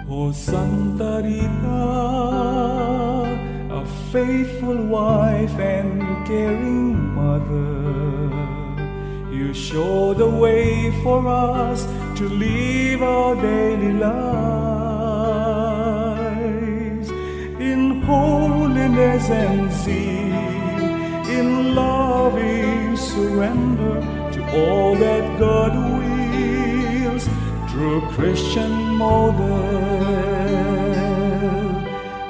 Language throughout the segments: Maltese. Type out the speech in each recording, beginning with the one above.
O Santa Rita, a faithful wife and caring mother, you show the way for us to live our daily lives in holiness and zeal, in loving surrender to all that God wills through Christian model.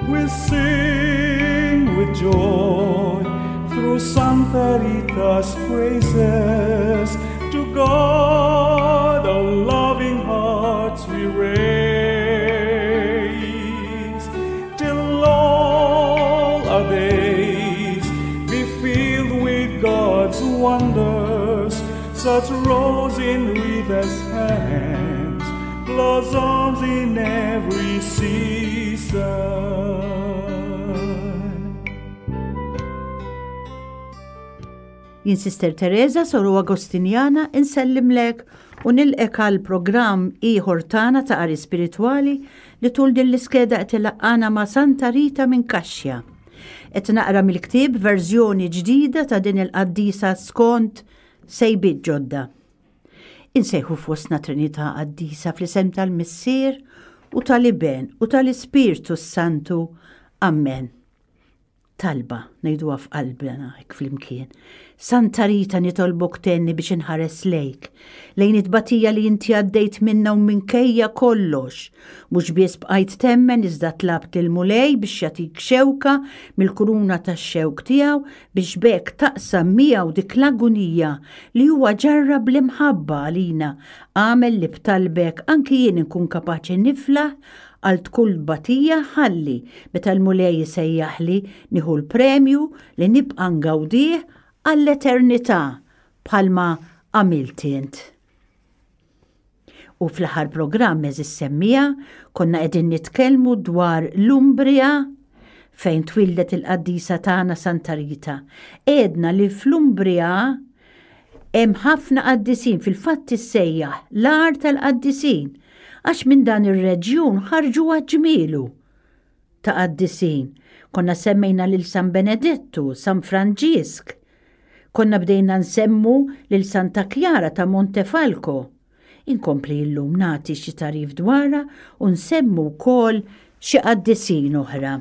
We sing with joy through Santa Rita's praises. To God our loving hearts we raise, till all our days be filled with God's wonders. Such rose in Rita's hands, blossoms in every season. Jien Sister Teresa Soru Agostinjana insellimlek u nilqek għal programm ieħor tagħna ta' qari spiritwali li tul din l-iskeda qed ilaqqana ma' Santa Rita minn Kaxxa. Qed naqra mill-ktieb verżjoni ġdida ta' din il-qaddisa skont sejbiet ġodda. Insejħu f'wostna Trinità qaddisa fl-isem tal-Missier u tal-Iben u tal-Ispirtu Santu. Amen. Talba ngħiduha f'qalbna hekk flimkien. Santa Rita nitolbok tenni biex inħares lejk, lejn it-tbatija li inti għaddejt minna u minkejja kollox. Mhux biss bqajt temmen iżda tlabt il-mulej biex jagħtik xewka mill-kuruna tax-xewk tiegħu biex bekk taqsam miegħu dik l-agunija li huwa ġarrab l-imħabba għalina. Għamel li btalbek anki jien inkun kapaċi niflaħ għal kull batija ħalli meta l-mulej jisejjaħli nieħu l-premju li nibqa' ngawdih għall-eternità bħalma għamilt int. U fl-aħħar programm eżis semmija konna qegħdin nitkellmu dwar l-Umbria fejn twildet il-qaddisa tagħna Santa Rita. Edna li fl-Umbria hemm ħafna qaddisin fil-fatt issejjaħ l-art tal-qaddisin għax minn dan ir-reġjun ħarġu ġmielu ta' qaddisin. Konna semmejna lil San Benedettu, San Franġisk. Konna bdejna nsemmu lil Santa Chiara ta' Montefalco. Inkompli llum nagħti xi tarif dwarha u nsemmu wkoll xi qaddisin oħra.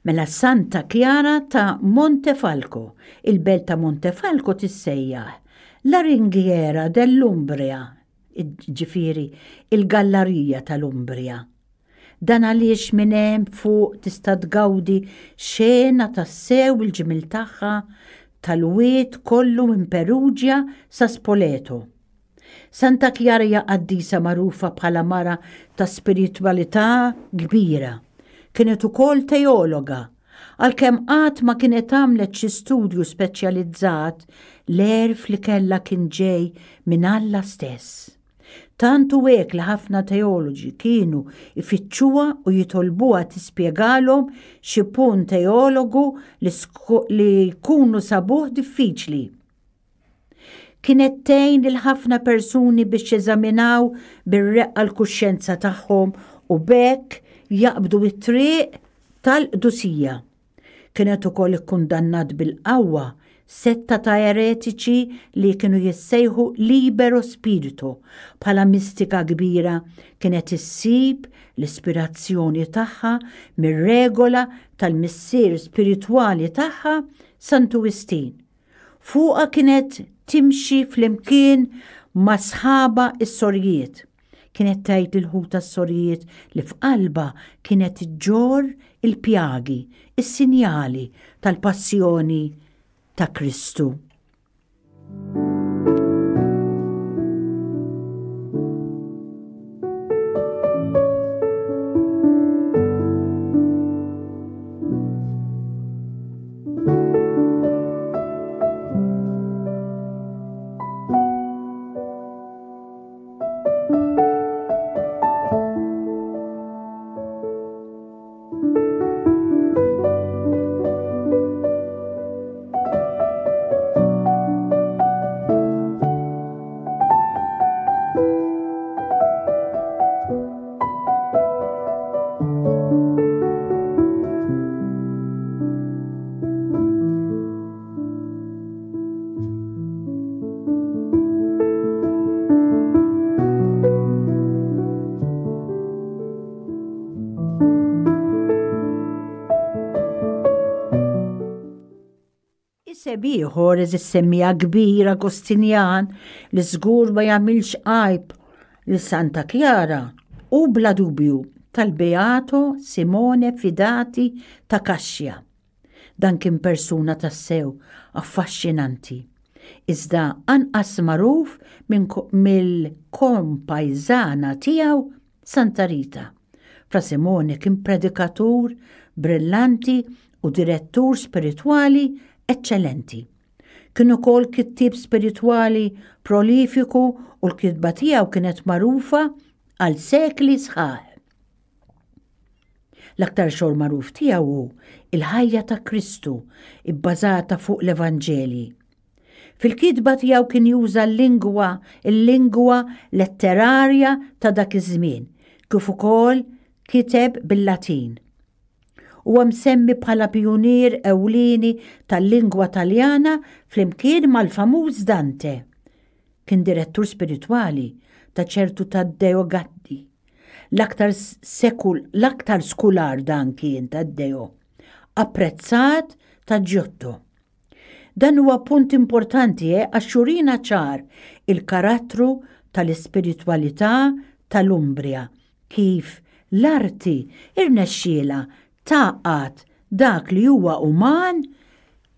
Mela Santa Chiara ta' Montefalco. Il-belt ta' Montefalco tissejjaħ la Ringhiera dell'Umbria, ġifieri il-Gallerija tal-Umbria. Dan għaliex minn hemm fuq tista' tgawdi xena tas-sew il-ġimil tagħha tal-wied kollu minn Perugia sa Spoleto. Santa Chiara hija qaddisa magħrufa bħala mara ta' spiritwalità kbira. Kienet ukoll teologa, għalkemm qatt ma kienet għamlet xi studju speċjalizzat l-erf li kellha kien ġej minn Alla stess. Tantu hekk li ħafna teoloġi kienu ifittxuha u jitolbuha tispjegalhom xi punt teologu li jkunu sabuh diffiċli. Kienet tgħin lil ħafna persuni biex jeżaminaw bir-reqqa l-kuxjenza tagħhom u bekk jaqbdu it-triq tal-qdusija. Kienet ukoll ikkundannat bil-qawwa setta ta' eretiċi li kienu jissejħu libero spiritu. Bħala mistika kbira kienet issib l-ispirazzjoni tagħha mir-regola tal-missier spiritwali tagħha Santu Wistin. Fuqha kienet timxi flimkien ma' sħaba is-sorjiet. Kienet tgħid il-ħu tas-sorjiet li f'qalba kienet iġġor il-pjagi, is-sinjali tal-passjoni ta' Kristu. Kitseb ieħor is-semmija kbir Agostinjan li żgur ma jagħmilx għajb li Santa Chiara u bla dubju tal-Beato Simone Fidati ta' Kaxxja. Dan kien persuna tassew affaxxinanti. Iżda anqas magħruf mill-kompajżana tiegħu Santa Rita. Fra Simone kien predikatur brillanti u direttur spiritwali eccellenti. Kien ukoll kittib spiritwali prolifiku u l-kitba tiegħu kienet magħrufa għal sekli sħaħ. L-aktar xogħol magħruf tiegħu hu il-ħajja ta' Kristu ibbażata fuq l-Evanġelji. Fil-kitba tiegħu kien juża il-lingwa letterarja ta' dak iż-żmien, kif ukoll kiteb bil-Latin. Huwa msemmi bħala pjunier ewlieni tal-lingwa Taljana flimkien mal-famuż Dante. Kien direttur spiritwali ta' ċertu Taddeo Gaddi. L-aktar skular dan kien Taddeo, apprezzat ta' Giotto. Dan huwa punt importanti għax xurina ċar il-karattru tal-ispiritwalità tal-Umbria, kif l-arti irnexxiela taqgħat dak li huwa uman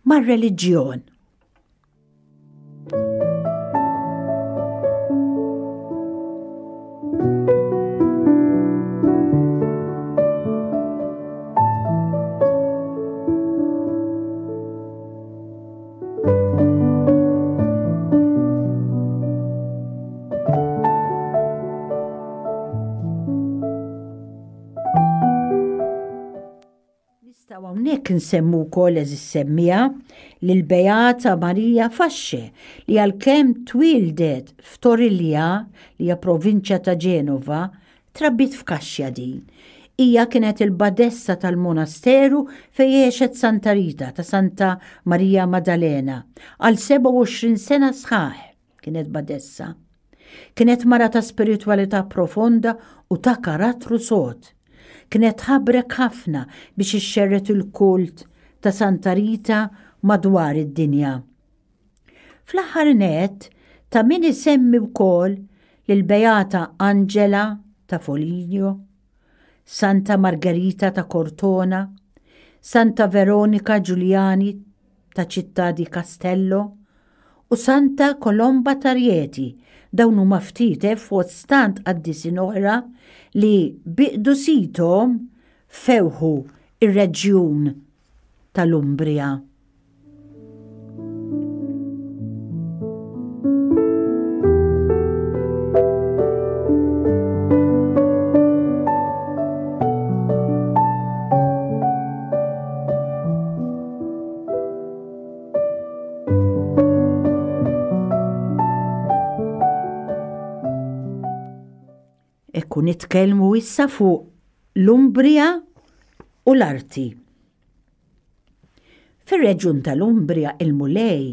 mar-reliġjon. Hawnhekk insemmu wkoll is-semmija lil Beata Marija Fasce li għalkemm twildet f'Torilja li hija provinċja ta' Ġenova, trabbit f'Kaxxja din. Hija kienet il-badessa tal-monasteru fejn għexet Santa Rita ta' Santa Marija Maddalena għal 27 sena sħaħ kienet badessa. Kienet mara ta' spiritwalità profonda u ta' karattru sod. Kienet ħabrek ħafna biex ixxerret il-kult ta' Santa Rita madwar id-dinja. Fl-aħħar net ta' min isemmi wkoll lil Beata Angela ta' Foligno, Santa Margherita ta' Cortona, Santa Veronica Giuliani ta' Città di Castello u Santa Colomba ta' Rieti. Dawn huma ftit fuq stant qaddisin oħra li biqdu sithom fewħu ir-reġjun tal-Umbria. Ekku nitkellmu issa fuq l-Umbria u l-arti. Fir-reġjun tal-Umbria il-Mulej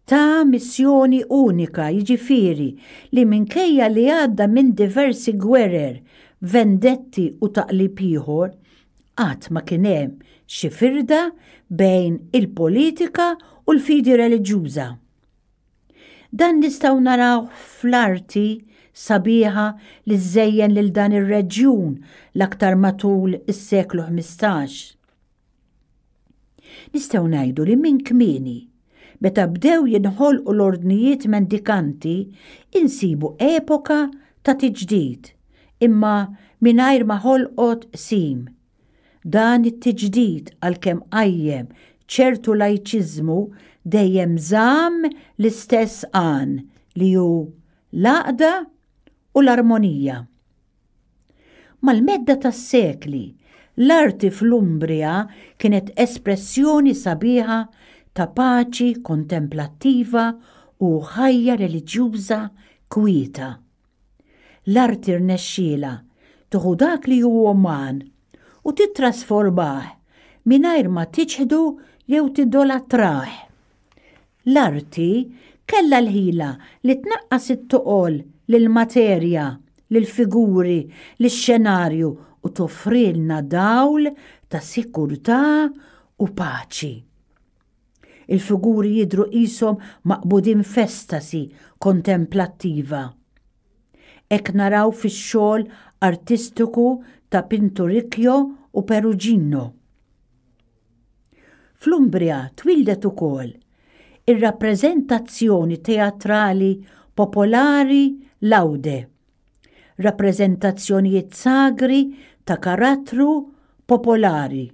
ta' missjoni unika, jiġifieri li minkejja li għadda minn diversi gwerer, vendetti u taqlib ieħor, qatt ma kien hemm xi firda bejn il-politika u l-fidi reliġjuża. Dan nistgħu naraw fl-arti sabiħa li żejjen lil dan ir-reġjun l-aktar matul is-seklu 15. Nistgħu ngħidu li minn kmieni meta bdew jinħolqu l-ordnijiet mendikanti insibu epoka ta' tiġdid, imma mingħajr ma ħolqot sim. Dan it-tiġdid għalkemm qajjem ċertu lajċiżmu dejjem żamm l-istess għan li hu l-għaqda u l-armonija. Mal-medda tas-sekli, l-arti fl-Umbria kienet espressjoni sabiħa ta' paċi kontemplattiva u ħajja reliġjuża kwieta. L-arti rnexxiela tuħu dak li huwa uman u titrasformah mingħajr ma tiġħdu jew tidolatrah. L-arti kellha l-ħila li tnaqqas it-toqol lill-materja, lill-figuri, lix-xenarju u toffrilna dawl ta' sikurtà u paċi. il-figuri jidru qishom maqbudin festasi kontemplattiva. Ek naraw fix-xogħol artistiku ta' Pinturicchio u Perugino. Fl-Umbria twildet ukoll ir-rappreżentazzjoni teatrali popolari Laude, rappreżentazzjonijiet sagri ta' karattru popolari.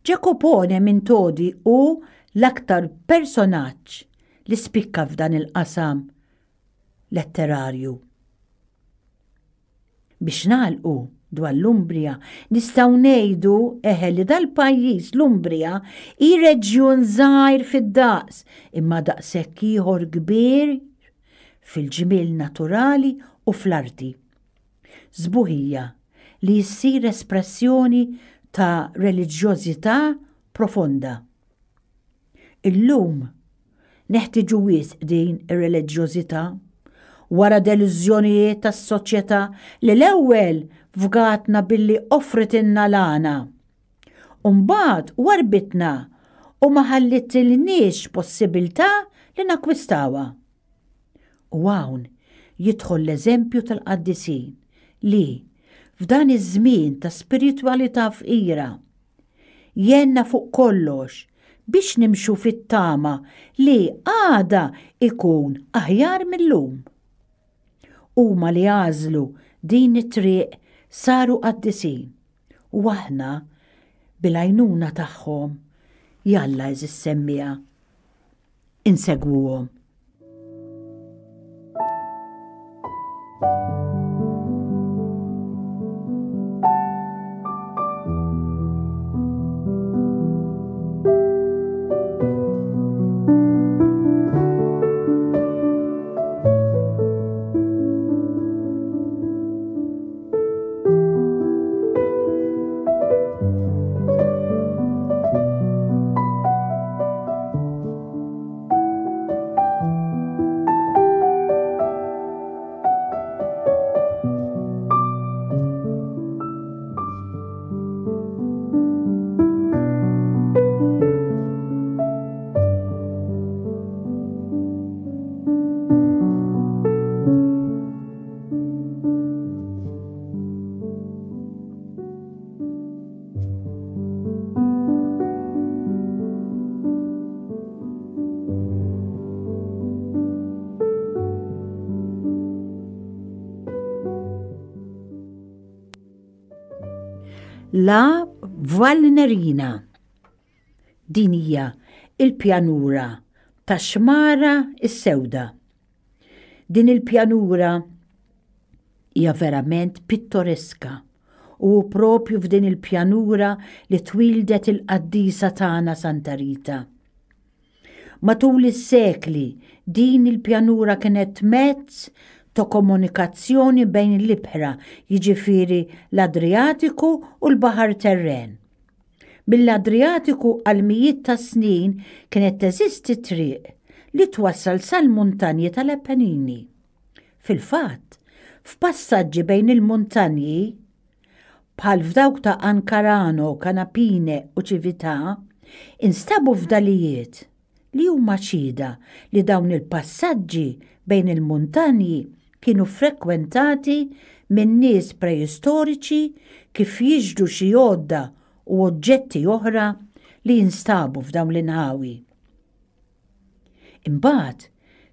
Jacopone minn Todi u l-aktar personaġġ li spikka f'dan il-qasam letterarju. Biex nagħlqu dwar l-Umbria nistgħu ngħidu li dal-pajjiż l-Umbria hi reġjun żgħir fid-daqs imma daqshekk ieħor kbir fil-ġmiel naturali u fl-arti. Żbuħija li jsir espressjoni ta' reliġjożità profonda. Illum neħtieġu wisq din ir-reliġjożità wara delużjonijiet tas-soċjetà li l-ewwel fgatna billi offritilna l-għana. U mbagħad warbitna u ma ħallittilniex possibilità li nakkwistawha. U hawn jidħol l-eżempju tal-qaddisin li f'dan iż-żmien ta' spiritwalità fqira jenna fuq kollox biex nimxu fit-tama li għada ikun aħjar millum. Huma li għażlu din it-triq saru qaddisin u aħna bil-għajnuna tagħhom jalla eżis semmija insegwuhom. La Valnerina. Din hija il-pjanura ta' xmara is-sewda. Din il-pjanura hija verament pittoreska u propju f'din il-pjanura li twildet il-qaddisa tagħna Santa Rita. Matul is-sekli din il-pjanura kienet mezz ta' komunikazzjoni bejn l-ibħra, jiġifieri l-Adriatiku u l-Baħar Terren. Mill-Adriatiku għal mijiet ta' snin kienet teżisti triq li twassal sal-muntanji tal-Appennini. Fil-fatt, f'passaġġi bejn il-muntanji bħal f'dawk ta' Ankarano, Kanapine u Cività instabu f'dalijiet li huma ċida li dawn il-passaġġi bejn il-muntanji kienu frekwentati minn nies preistoriċi kif jiġdu xi għodda u oġġetti oħra li jinstabu f'dawn l-inħawi. Imbagħad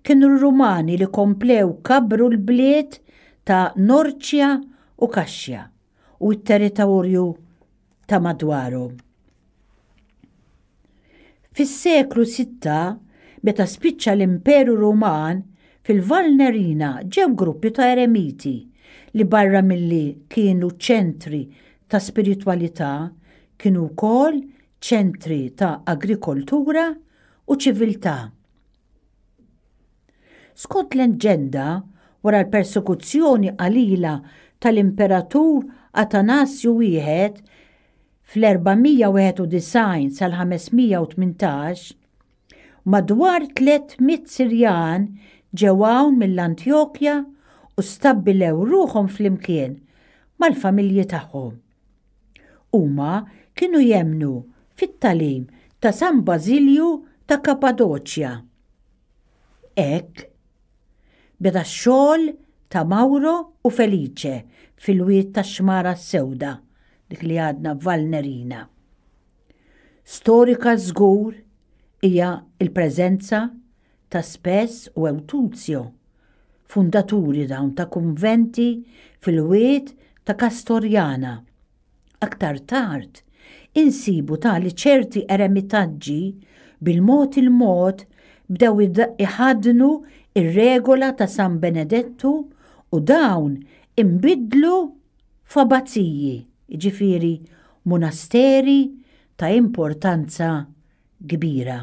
kienu r-Rumani li komplew kabru l-bliet ta' Norċja u Kaxxa u t-territorju ta' madwarhom. Fis-seklu 6 meta spiċċa l-Imperu Ruman fil-Valnerina ġew gruppi ta' eremiti li barra milli kienu ċentri ta' spiritwalità kienu wkoll ċentri ta' agrikoltura u ċiviltà. Skont l-leġenda wara l-persekuzzjoni qalila tal-Imperatur Atanasju wieħed fl-491 sal-518 madwar 300 Sirjan ġew hawn mill-Antjokja u stabbilew ruħhom flimkien mal-familji tagħhom. Huma kienu jemmnu fit-tagħlim ta' San Basilju ta' Kappadoċja. Ek beda x-xogħol ta' Mauro u Felice fil-wiet ta' Xmara Sewda, dik li għadna Valnerina. Storika żgur hija il-preżenza ta' Spes u Eutuzio, fundaturi dawn ta' kunventi fil-wiet ta' Kastorjana. Aktar tard insibu tali ċerti eremitaġġi bil-mod il-mod bdew iħadnu ir-regola ta' San Benedettu u dawn imbidlu f'abazziji, jiġifieri monasteri ta' importanza kbira.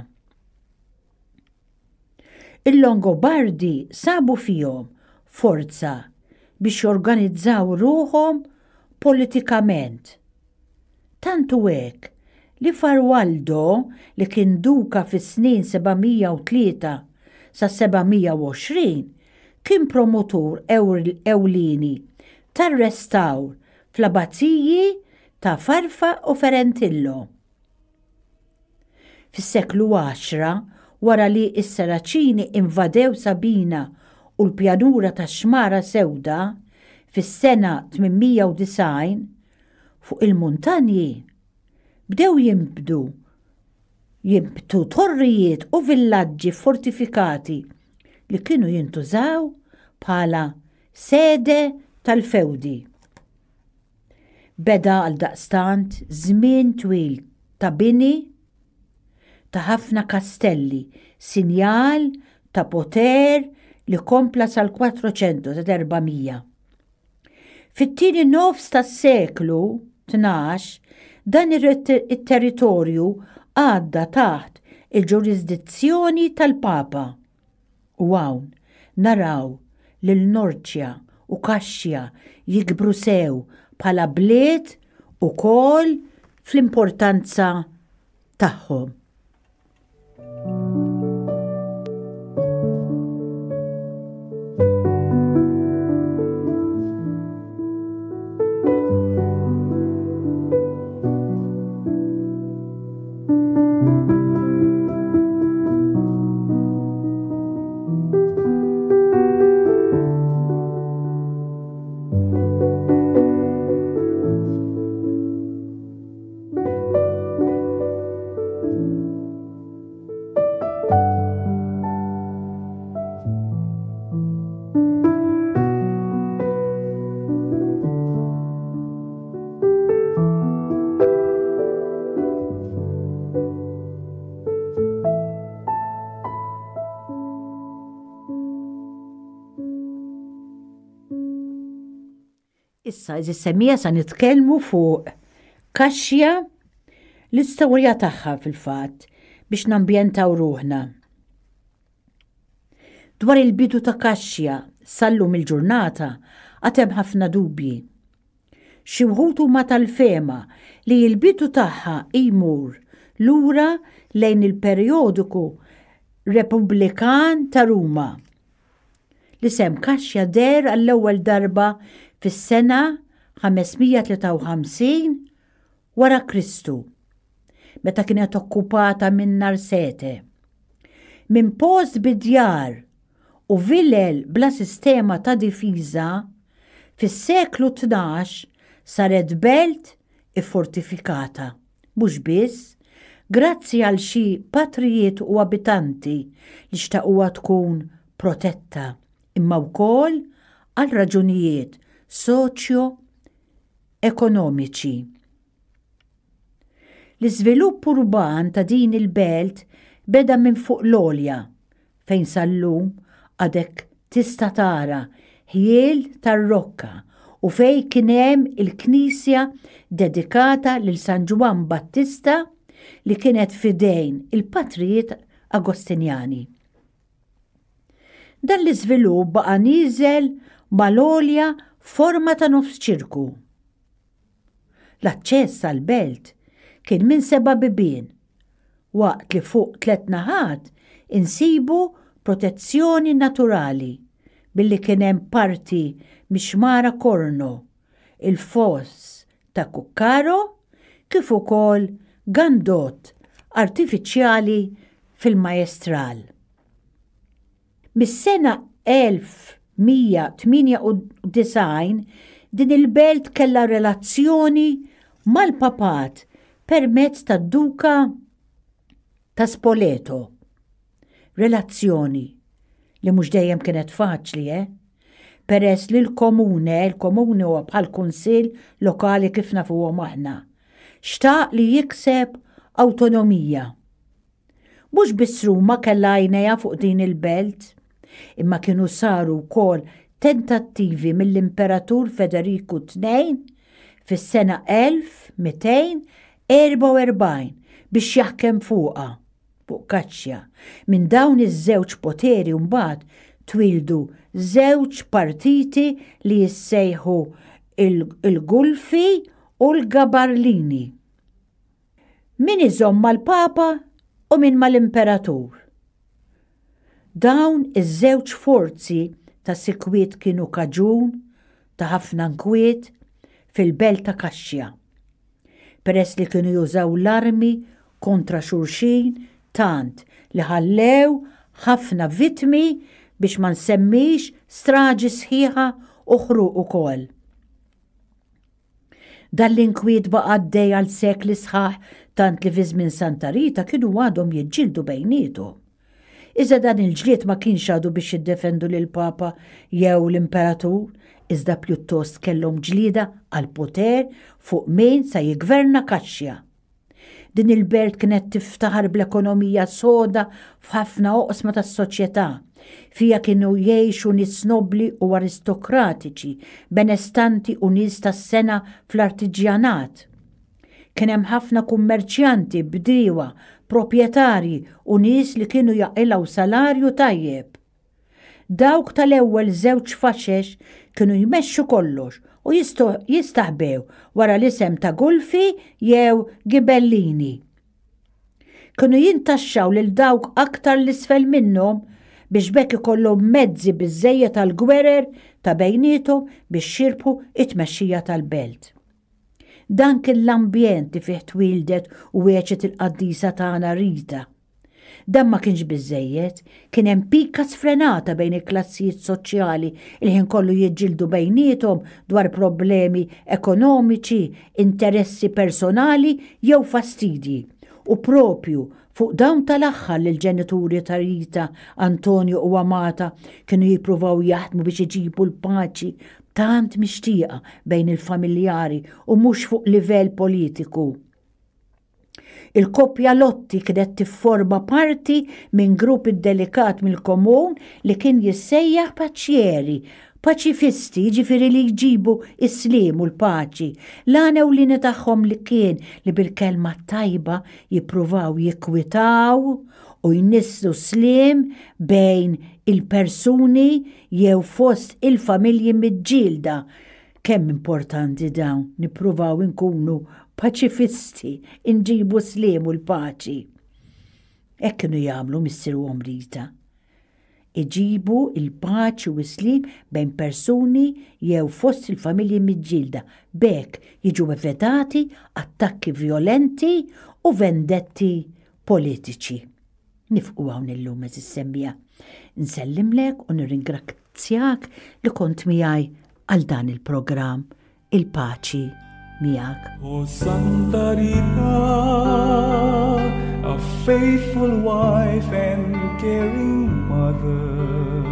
Il-Longobardi sabu fihom forza biex jorganizzaw ruhom politikament. Tantu hekk li Farwaldo li kien duka fis-snin 703 sa 720 kien promotur ewlieni tar-restawr fl-abazziji ta' Farfa u Ferentillo. Fis-seklu 10 wara li s-Saraċini invadew Sabina u l-pjanura ta' Xmara Sewda fis-sena 890 fuq il-muntanji bdew jimbtu torrijiet u villaġġi fortifikati li kienu jintużaw bħala sede tal-fewdi. Beda għal daqstant żmien twil ta' bini ta' ħafna kastelli, sinjal ta' poter li kompla sal-400 ta' 400. Fit-tieni nofs tas-seklu 12 dan il-territorju għadda taħt il-ġurisdizzjoni tal-Papa. U hawn naraw lil Norċja u Kaxxja jikbru sew bħala bliet ukoll fl-importanza tagħhom. Issa semija sa nitkellmu fuq Kaxxja l-istorja tagħha fil-fatt biex nambjentaw ruħna. Dwar il-bidu ta' Kaxxja sallum il-ġurnata għatem ħafna dubji. Xi wħud huma tal-fema li l-bidu tagħha jmur lura lejn il-perjodiku Repubblikan ta' Ruma. L-isem Kaxxja der għall-ewwel darba fis-sena 553 wara Kristu, meta kienet okkupata minn Narsete. Minn post bidjar u vilel bla sistema ta' difiża fis-seklu 12 saret belt iffortifikata, mhux biss grazzi għal xi patrijiet u abitanti li xtaquha tkun protetta, imma wkoll għal raġunijiet soċjo-ekonomiċi. L-iżvilupp urban ta' din il-belt beda minn fuq l-olja, fejn sallum għadek tista' tara ħiel tar-rokka u fejn kien hemm il-knisja dedikata lil San Ġwan Battista li kienet fidejn il-patrijiet Agostinjani. Dan l-iżvilupp baqa' nieżel mal-olja forma ta' nofs ċirku. L-aċċess għall-belt kien minn 7 bibien, waqt li fuq 3 naħat insibu protezzjoni naturali billi kien hemm parti mixmara Korno, il-foss ta' Kukkaro kif ukoll Gandot artifiċjali fil-majestral. Mis-sena 1198 din il-belt kella relazzjoni mal-papat permezz tad-duka ta' Spoleto. Relazzjoni li mhux dejjem kienet faċli, peress li l-komune huwa bħal kunsill lokali kif nafuhom aħna. Xtaq li jikseb awtonomija. Mhux biss Ruma kellha għajnejha fuq din il-belt, imma kienu saru wkoll tentattivi mill-Imperatur Federiku II fis-sena 1244 biex jaħkem fuq Kaċċja. Minn dawn iż-żewġ poteri mbagħad twildu żewġ partiti li jissejħu il-Gulfi u l-Gabarlini. Min iżomm mal-Papa u min mal-Imperatur. Dawn iż-żewġ forzi ta' sikwiet kienu kaġun ta' ħafna nkwiet fil-belt ta' Kaxxja. Peress li kienu jużaw l-armi kontra xulxin tant li ħallew ħafna vittmi biex ma nsemmix straġi sħiħa u ħruq ukoll. Dan l-inkwiet baqa' għaddej għal sekli sħaħ tant li fi żmien Santa Rita kienu għadhom jiġġieldu bejniethom. Iżda dan il-ġlied ma kienx għadu biex jiddefendu lil Papa jew l-Imperatur, iżda pjuttost kellhom ġlieda għal poter fuq min sa jigverna Kaxxja. Din il-belt kienet tiftaħar bl-ekonomija soda f'ħafna oqsma tas-soċjetà. Fija kienu jgħixu nies nobli u aristokratiċi, benestanti u nies tas-sena fl-artiġjanat. Kien hemm ħafna kummerċjanti, bdiewa, proprjetarji u nies li kienu jaqilgħu salarju tajjeb. Dawk tal-ewwel żewġ faxex kienu jmexxu kollox u jistaħbew wara l-isem ta' Gulfi jew Ghibellini. Kienu jintaxxaw lil dawk aktar l-isfel minnhom biex bekk ikollhom mezzi biżżejjed tal-gwerer ta' bejniethom biex xirbħu it-tmexxija tal-belt. Dan kien l-ambjent li fih twildet u weċet il-qaddisa tagħna Rita. Dan ma kienx biżżejjed, kien hemm pika sfrenata bejn il-klassijiet soċjali li ħin kollu jiġġieldu bejniethom dwar problemi ekonomiċi, interessi personali jew fastidji. U propju fuq dawn tal-aħħar li l-ġenituri ta' Rita, Antonio u Amata kienu jippruvaw jaħdmu biex iġibu l-paċi tant mixtieqa bejn il-familjari u mhux fuq livell politiku. Il-koppja Lotti kienet tifforma parti minn grupp iddelikat mill-komun li kien jissejjaħ paċieri, paċifisti, ġifieri li jġibu is-slim u l-paċi. L-għana ewlieni tagħhom li kien li bil-kelma tajba jippruvaw jikkwitaw u jnissru slim bejn il-persuni jew fost il-familji miġġielda. Kemm importanti dawn nippruvaw inkunu paċifisti, inġibu slim u l-paċi. Hekk kienu jagħmlu missierhom Rita. Iġibu il-paċi u slim bejn persuni jew fost il-familji miġġielda. Bekk jiġu evitati attakki violenti u vendetti politiċi. Nifqu hawn illum is-semmija. Nsellimlek u nirringrazzjak li kont miegħi għal dan il-programm. Il-paċi miegħek. O Santa Rita, a faithful wife and caring mother,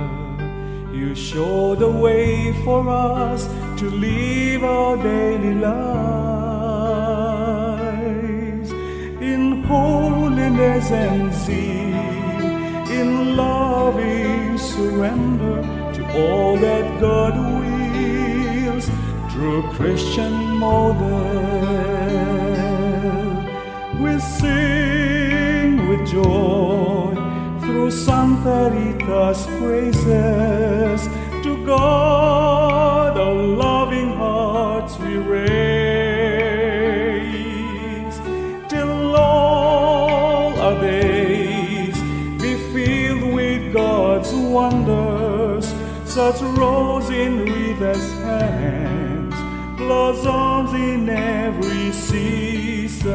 you show the way for us to live our daily lives in holiness and zeal, in loving surrender to all that God wills through Christian model. We sing with joy through Santa Rita's praises. To God our loving hearts we raise, till all our days be filled with God's wonders. Such rose in Rita's hands, blossoms in every season.